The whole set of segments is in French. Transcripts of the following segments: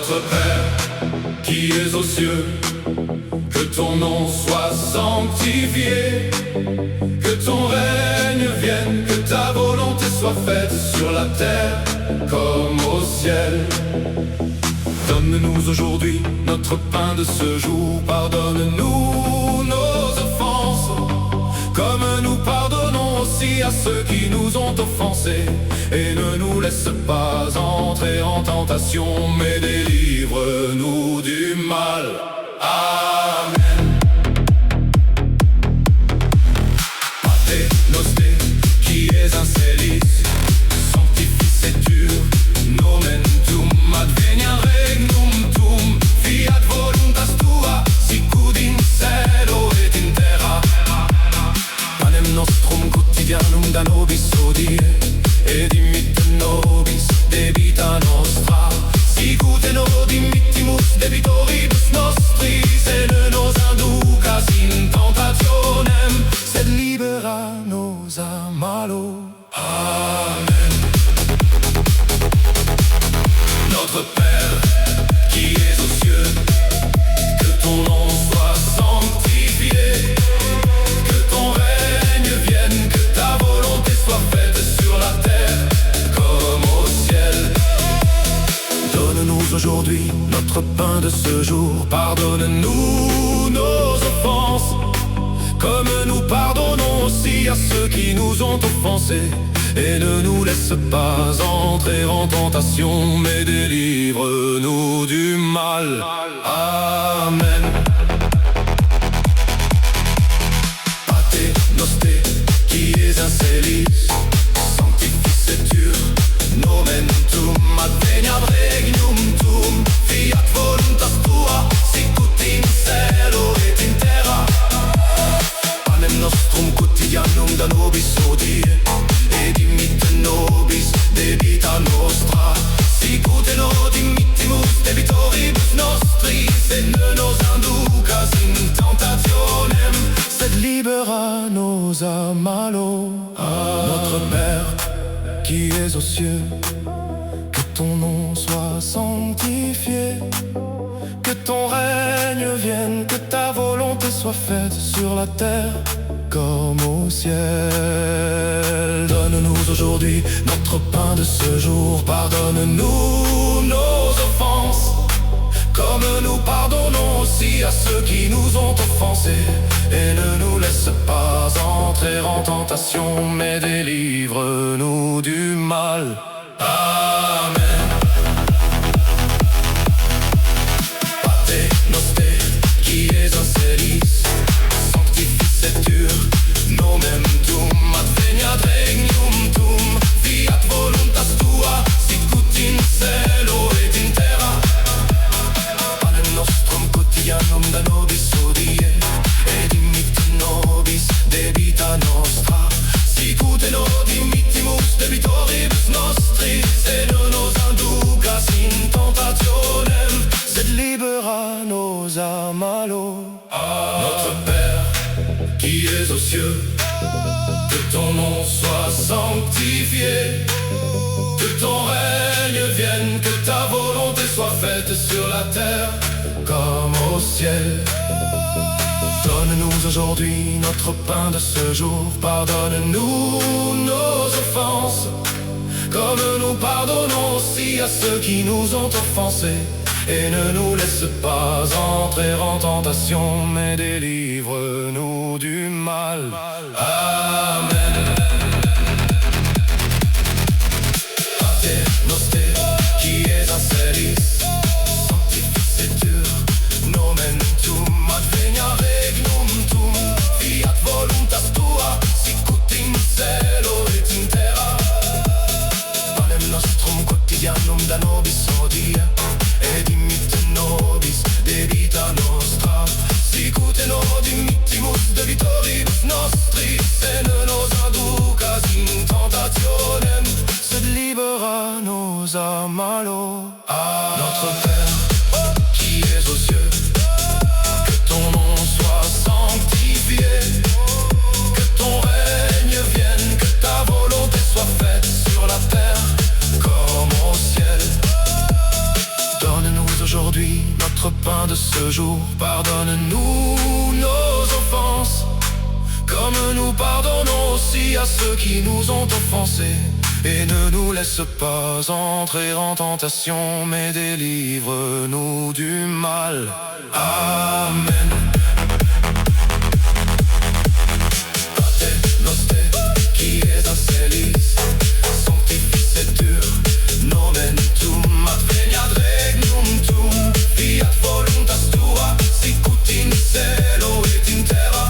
Notre Père, qui es aux cieux, que ton nom soit sanctifié, que ton règne vienne, que ta volonté soit faite sur la terre comme au ciel. Donne-nous aujourd'hui notre pain de ce jour, pardonne-nous nos offenses, comme nous pardonnons aussi à ceux qui nous ont offensés. Et ne nous laisse pas entrer en tentation, mais délivre-nous du mal. Amen. Pater noster, qui es un celis, sanctificetur, nomen tuum, adveniat regnum tuum, fiat voluntas tua, sicut in cielo et in terra. Panem nostrum quotidianum da nobis hodie, et dimitte nobis debita nostra, sicut et nos dimittimus debitoribus nostris, et ne nos inducas in tentationem, sed libera nos a malo. Amen. Notre Père, qui es aux cieux, que ton nom soit sanctifié, que ton règne vienne, que ta volonté soit faite sur la terre comme au ciel. Donne-nous aujourd'hui notre pain de ce jour, pardonne-nous nos offenses, comme nous pardonnons aussi à ceux qui nous ont offensés. Et ne nous laisse pas entrer en tentation, mais délivre-nous du mal. Amen. Pater noster, qui es un celis, sanctificetur, nomen tuum, adveniat regnum tuum, fiat voluntas tua, sicut in cielo et in terra. Panem nostrum quotidianum da nobis hodie, et dimitte nobis debita nostra, sicut et nos dimittimus debitoribus nostris, et ne nos inducas in tentationem, sed libera nos a malo. Notre Père, qui es aux cieux, que ton nom soit sanctifié, que ton règne vienne, que ta volonté soit faite sur la terre comme au ciel. Donne-nous aujourd'hui notre pain de ce jour, pardonne-nous nos offenses, comme nous pardonnons aussi à ceux qui nous ont offensés. Et ne nous laisse pas entrer en tentation, mais délivre-nous du mal. Amen. Pater noster, qui es un celis, sanctificetur, nomen tuum, adveniat regnum tuum, fiat voluntas tua, sicut in cielo et in terra. Panem nostrum quotidianum da nobis hodie, et dimitte nobis debita nostra, sicut et nos dimittimus debitoribus nostris, et ne nos inducas in tentationem, sed libera nos a malo. Notre Père, qui es aux cieux, que ton nom soit sanctifié, que ton règne vienne, que ta volonté soit faite sur la terre comme au ciel. Donne-nous aujourd'hui notre pain de ce jour, pardonne-nous nos offenses, comme nous pardonnons aussi à ceux qui nous ont offensés. Et ne nous laisse pas entrer en tentation, mais délivre-nous du mal. Amen. Pater noster, qui es un celis, sanctificetur, nomen tuum, adveniat regnum tuum, fiat voluntas tua, sicut in cielo et in terra. Panem nostrum quotidianum da nobis hodie, et dimitte nobis debita nostra, sicut et nos dimittimus debitoribus nostris, et ne nos jour, pardonne-nous nos offenses, comme nous pardonnons aussi à ceux qui nous ont offensés. Et ne nous laisse pas entrer en tentation, mais délivre-nous du mal. Amen. Pater noster, qui es incelis, sanctificetur, nomen tuum, adveniat regnum tuum, fiat voluntas tua, sicut in cielo et in terra.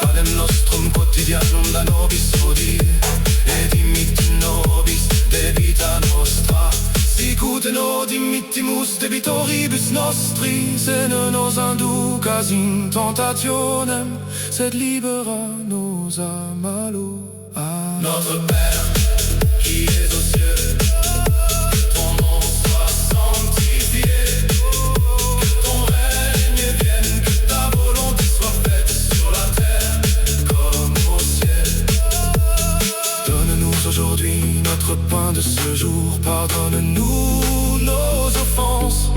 Panem nostrum quotidianum da nobis hodie, et dimitte nobis debita nostra, sicut nos dimittimus debitoribus nostris, et ne nos inducas in tentationem, sed libera nos a malo. Amen. Notre Père, qui es aux cieux, que ton nom soit sanctifié, que ton règne vienne, que ta volonté soit faite sur la terre comme au ciel. Donne-nous aujourd'hui notre pain de ce jour, pardonne-nous nos offenses,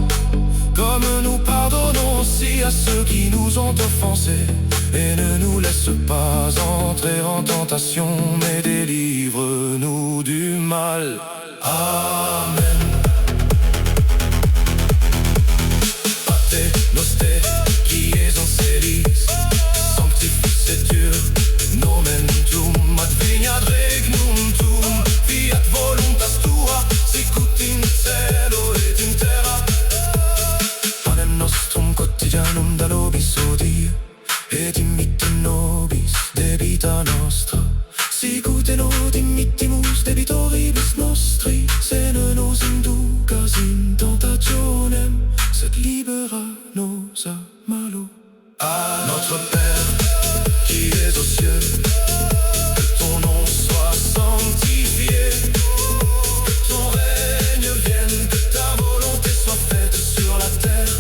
comme nous pardonnons aussi à ceux qui nous ont offensés. Et ne nous laisse pas entrer en tentation, mais délivre-nous du mal. Amen. Pater noster, qui es incelis, sanctificetur, nomen tuum, adveniat regnum tuum, fiat voluntas tua, sicut in cielo et in terra. Panem nostrum quotidianum da nobis hodie, et dimitte nobis debita nostra, sicut et nos dimittimus debitoribus nostris, et ne nos inducas in tentationem, sed libera nos a malo. À notre Père, qui es aux cieux, que ton nom soit sanctifié, que ton règne vienne, que ta volonté soit faite sur la terre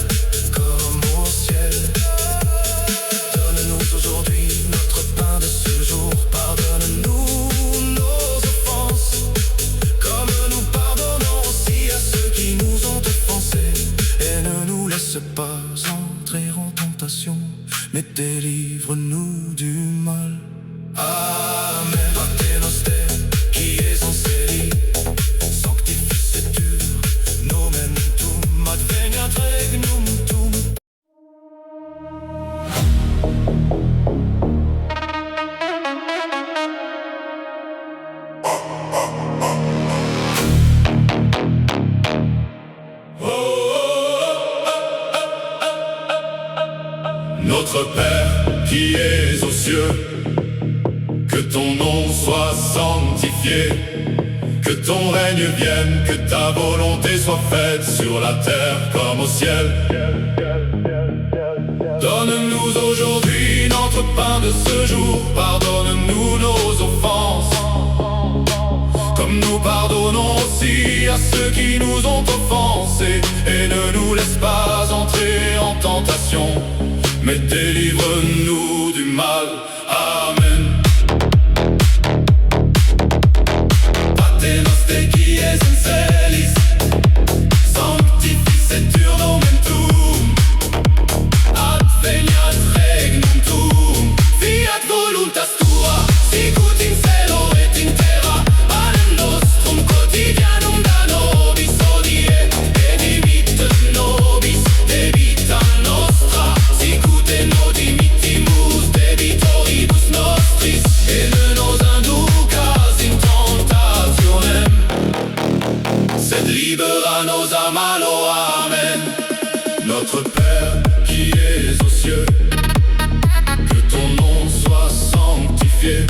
comme au ciel. Donne-nous aujourd'hui notre pain de ce jour, pardonne-nous nos offenses, comme nous pardonnons aussi à ceux qui nous ont offensés. Et ne nous laisse pas entrer en tentation, mais délivre-nous du mal. Amen. Pater noster, qui es incelis, sanctificetur, nomen tuum, adveniat regnum tuum. Notre Père, qui es aux cieux, que ton nom soit sanctifié, que ton règne vienne, que ta volonté soit faite sur la terre comme au ciel. Donne-nous aujourd'hui notre pain de ce jour, pardonne-nous nos offenses, comme nous pardonnons aussi à ceux qui nous ont offensés. Et ne nous laisse pas entrer en tentation, mais délivre-nous du mal. Amen. Pater noster, qui es incelis, sanctificetur, nomen tuum, adveniat regnum tuum, fiat voluntas tua, sicut in cielo et in terra. Panem nostrum quotidianum da nobis hodie, et dimitte nobis debita nostra, sicut et nos dimittimus debitoribus nostris, et ne nos inducas in tentationem, sed libera nos a malo. Amen. Notre Père, qui es aux cieux, que ton nom soit sanctifié,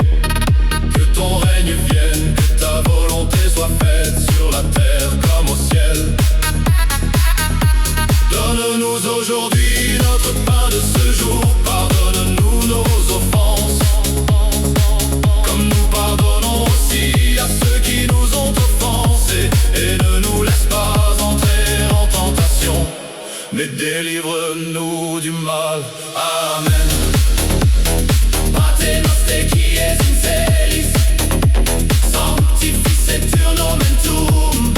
que ton règne vienne, que ta volonté soit faite sur la terre comme au ciel. Donne-nous aujourd'hui notre pain de ce jour, pardonne-nous nos offenses, comme nous pardonnons aussi à ceux qui nous ont offensés. Et ne nous laisse pas entrer en tentation, mais délivre-nous du mal. Amen. Pater noster, qui es incelis, sanctificetur, nomen tuum,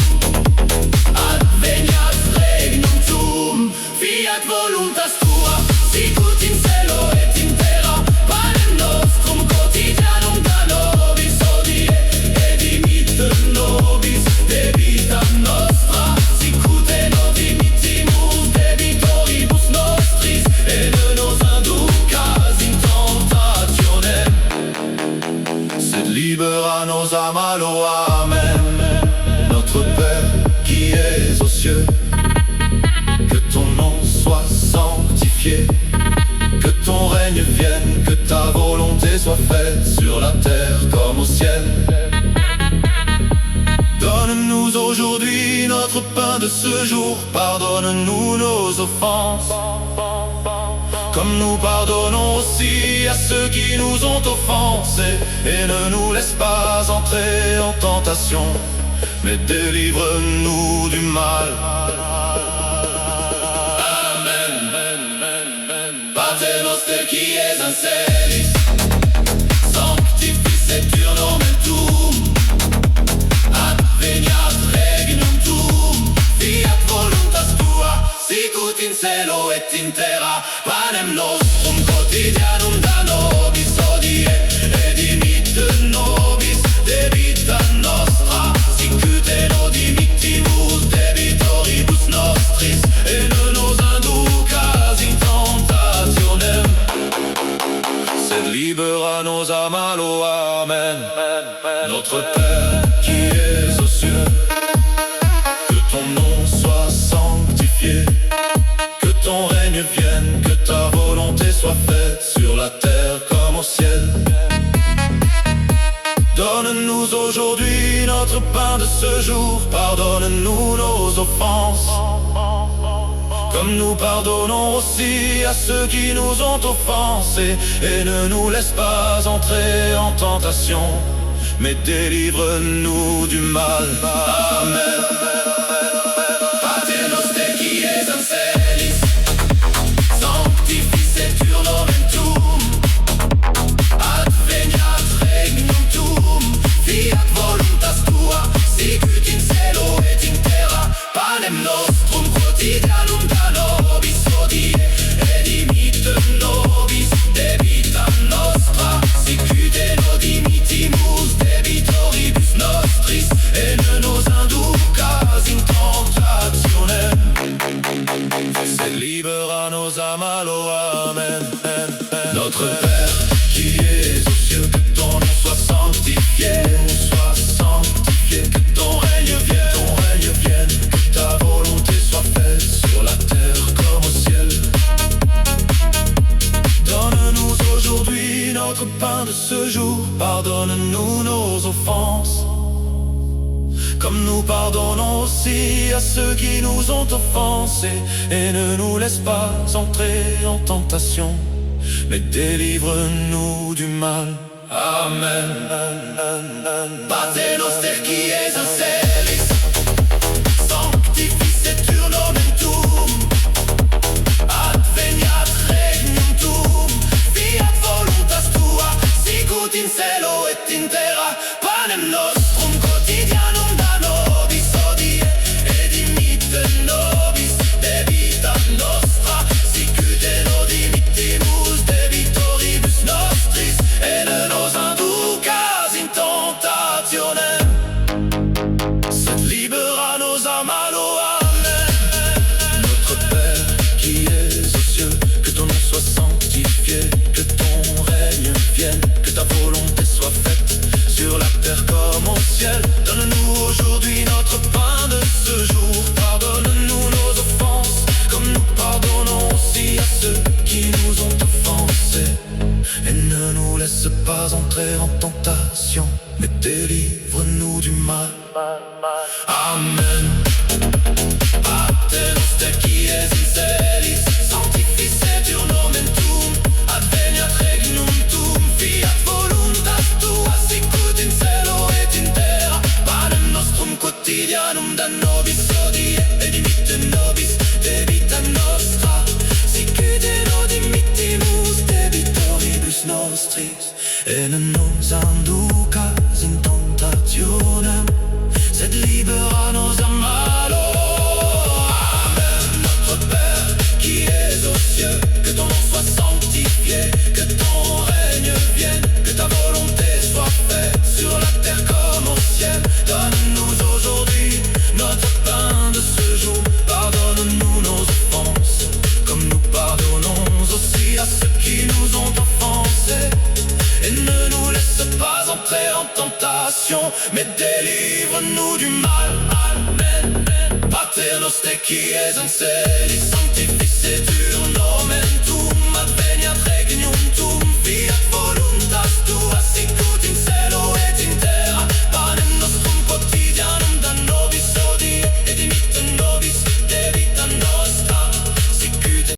adveniat regnum tuum, fiat voluntas voluntas tua, sicut in cielo et in terra, panem nostrum quotidianum da nobis hodie, et dimitte nobis debita nostra, sicut et dimittimus debitoribus nostris, et ne nos inducas in tentationem, sed libera nos a malo. Amen. Notre Père qui es aux cieux, que ton nom soit sanctifié, que ton règne vienne, que ta volonté soit faite sur la terre comme au ciel. Donne-nous aujourd'hui notre pain de ce jour, pardonne-nous nos offenses, comme nous pardonnons aussi à ceux qui nous ont offensés, et ne nous laisse pas entrer en tentation, mais délivre-nous du mal. Amen. Pater noster qui es in celis, sanctificetur nomen tuum, adveniat regnum tuum, fiat voluntas tua, sicut in cielo et in terra, panem nostrum quotidianum da nobis hodie, et dimitte nobis debita nostra, sicut et dimittimus debitoribus nostris, et ne nos inducas in tentationem, sed libera nos a malo. Amen. Notre Père qui es aux cieux, que ton nom soit sanctifié, que ton règne vienne, que ta volonté soit faite sur la terre comme au ciel. Donne-nous aujourd'hui notre pain de ce jour, pardonne-nous nos offenses, comme nous pardonnons aussi à ceux qui nous ont offensés, et ne nous laisse pas entrer en tentation, mais délivre-nous du mal. Amen. Pater noster qui es in celis, sanctificetur nomen tuum, adveniat regnum tuum, fiat voluntas tua, sicut in cielo et in terra, panem nostrum quotidianum da nobis hodie, et dimitte nobis debita nostra, sicut et dimittimus debitoribus nostris, et ne nos inducas in tentationem, sed libera nos a malo. Amen. Notre Père qui es aux cieux, que ton nom soit sanctifié, que ton règne vienne, que ta volonté soit faite sur la terre comme au ciel. Donne-nous aujourd'hui notre pain de ce jour, pardonne-nous nos offenses, comme nous pardonnons aussi à ceux qui nous ont offensés, et ne nous laisse pas entrer en tentation, mais délivre-nous du mal. Amen. Pater noster qui es in celis, sanctificetur nomen tuum, adveniat regnum tuum, fiat voluntas tua, sicut in cielo et in terra, panem nostrum quotidianum da nobis hodie, et dimitte nobis debita nostra, sicut et dimittimus debitoribus nostris, et ne nos inducas in tentationem, sed libera nos a malo. Amen. Notre Père qui es aux cieux, que ton nom soit sanctifié, que ton règne vienne, que ta volonté soit faite sur la terre comme au ciel. Donne-nous aujourd'hui notre pain de ce jour, pardonne-nous nos offenses, comme nous pardonnons aussi à ceux qui nous ont offensés, et ne nous laisse pas entrer en tentation, mais délivre-nous du mal. Amen. Pater noster qui es in celis, sanctificetur nomen tuum, adveniat regnum tuum, fiat voluntas tua, sicut in cielo et in terra, panem nostrum quotidianum da nobis hodie, et dimitte nobis debita nostra, sicut et dimittimus debitoribus nostris, et ne nos inducas in tentationem, sed libera nos a malo. Amen. Notre Père qui es cieux, que ton nom soit sanctifié, que ton règne vienne, que ta volonté soit faite sur la terre comme au ciel. Donne-nous aujourd'hui notre pain de ce jour. Pardonne-nous nos offenses, comme nous pardonnons aussi à ceux qui nous ont offensés. Et ne nous laisse pas entrer en tentation, mais délivre-nous du mal. Amen. Pater noster qui es en cieli, sanctifié tu